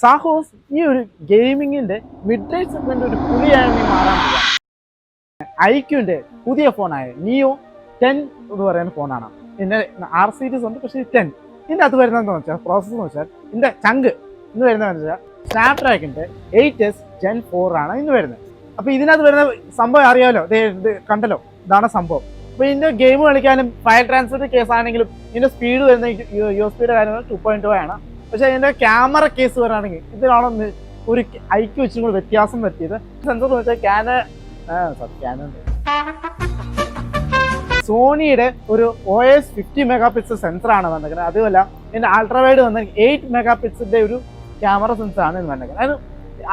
സാഹോസ് ഈ ഒരു ഗെയിമിങ്ങിന്റെ mid range segment ഒരു പുലിയായി നീ മാറാൻ പോവാ. ഐക്യുവിന്റെ പുതിയ ഫോണായ നിയോ 10 എന്ന് പറയുന്ന ഫോണാണ്. ഇതിന്റെ R സീരീസ് ഉണ്ട്, പക്ഷേ 10 ഇതിന്റെ അത് വരുന്നതെന്ന് വെച്ചാൽ പ്രോസസ്സർ എന്ന് വെച്ചാൽ ഇതിന്റെ ചങ്ക് ഇന്ന് വരുന്നതെന്ന് വെച്ചാൽ സ്നാപ്ഡ്രാഗണിന്റെ 8S Gen 4 ആണ് ഇന്ന് വരുന്നത്. അപ്പൊ ഇതിനകത്ത് വരുന്ന സംഭവം അറിയാമല്ലോ, ഇത് കണ്ടല്ലോ, ഇതാണ് സംഭവം. അപ്പൊ ഇതിന്റെ ഗെയിം കളിക്കാനും ഫയൽ ട്രാൻസ്ഫർ കേസ് ആണെങ്കിലും ഇതിന്റെ സ്പീഡ് വരുന്ന USB കാര്യങ്ങൾ 2.2 ആണ്. പക്ഷെ ഇതിന്റെ ക്യാമറ കേസ് പറയുകയാണെങ്കിൽ ഇതിനാണ് ഒരു ഐക്യു വെച്ചും കൂടി വ്യത്യാസം വരുത്തിയത്. സെൻസർ എന്ന് വെച്ചാൽ ക്യാനൺ സോണിയുടെ ഒരു OS 50 മെഗാ പിക്സൽ സെൻസറാണ് വന്നിരിക്കുന്നത്. അതുമല്ല ഇതിന്റെ അൾട്രാവൈഡ് വന്ന 8 മെഗാ പിക്സലിന്റെ ഒരു ക്യാമറ സെൻസറാണ് ഇത് വന്നിരിക്കുന്നത്. അത്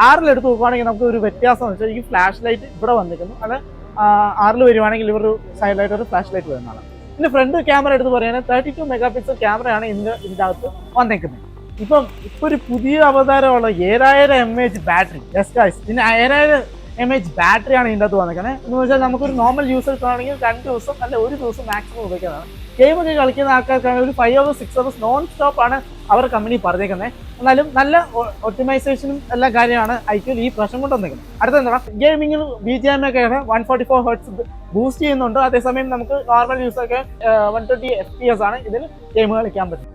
ആറിലെടുത്ത് നോക്കുകയാണെങ്കിൽ നമുക്ക് ഒരു വ്യത്യാസം എന്ന് വെച്ചാൽ ഈ ഫ്ലാഷ് ലൈറ്റ് ഇവിടെ വന്നിരിക്കുന്നു. അത് ആറിൽ വരുവാണെങ്കിൽ ഇവർ സൈഡ് ലൈറ്റ് ഒരു ഫ്ലാഷ് ലൈറ്റ് വരുന്നതാണ്. ഇതിന്റെ ഫ്രണ്ട് ക്യാമറ എടുത്ത് പറയുകയാണെങ്കിൽ 32 മെഗാ പിക്സൽ ക്യാമറയാണ് ഇതിന്റെ അകത്ത് വന്നേക്കുന്നത്. ഇപ്പൊ ഒരു പുതിയ അവതാരമുള്ള 7000 mAh ബാറ്ററി. ഇതിന് 7000 mAh ബാറ്ററിയാണ് ഇതിൻ്റെ അകത്ത് വന്നിരിക്കുന്നത്. എന്ന് വെച്ചാൽ നമുക്കൊരു നോർമൽ യൂസേഴ്സ് ആണെങ്കിൽ 2 ദിവസം അല്ല 1 ദിവസം മാക്സിമം ഉപയോഗിക്കുന്നതാണ്. ഗെയിമൊക്കെ കളിക്കുന്ന ആൾക്കാർക്കാണെങ്കിൽ ഒരു 5 hours 6 hours നോൺ സ്റ്റോപ്പ് ആണ് അവർ കമ്പനി പറഞ്ഞേക്കുന്നത്. എന്നാലും നല്ല ഒപ്റ്റിമൈസേഷനും എല്ലാ കാര്യമാണ് ഐക്യു ഈ പ്രശ്നം കൊണ്ട് വന്നിരിക്കുന്നത്. അടുത്ത എന്താ ഗെയിമിങ്ങിൽ BGM ഒക്കെ 144 Hz ബൂസ്റ്റ് ചെയ്യുന്നുണ്ട്. അതേസമയം നമുക്ക് നോർമൽ യൂസൊക്കെ 120 FPS ആണ് ഇതിൽ ഗെയിം കളിക്കാൻ പറ്റും.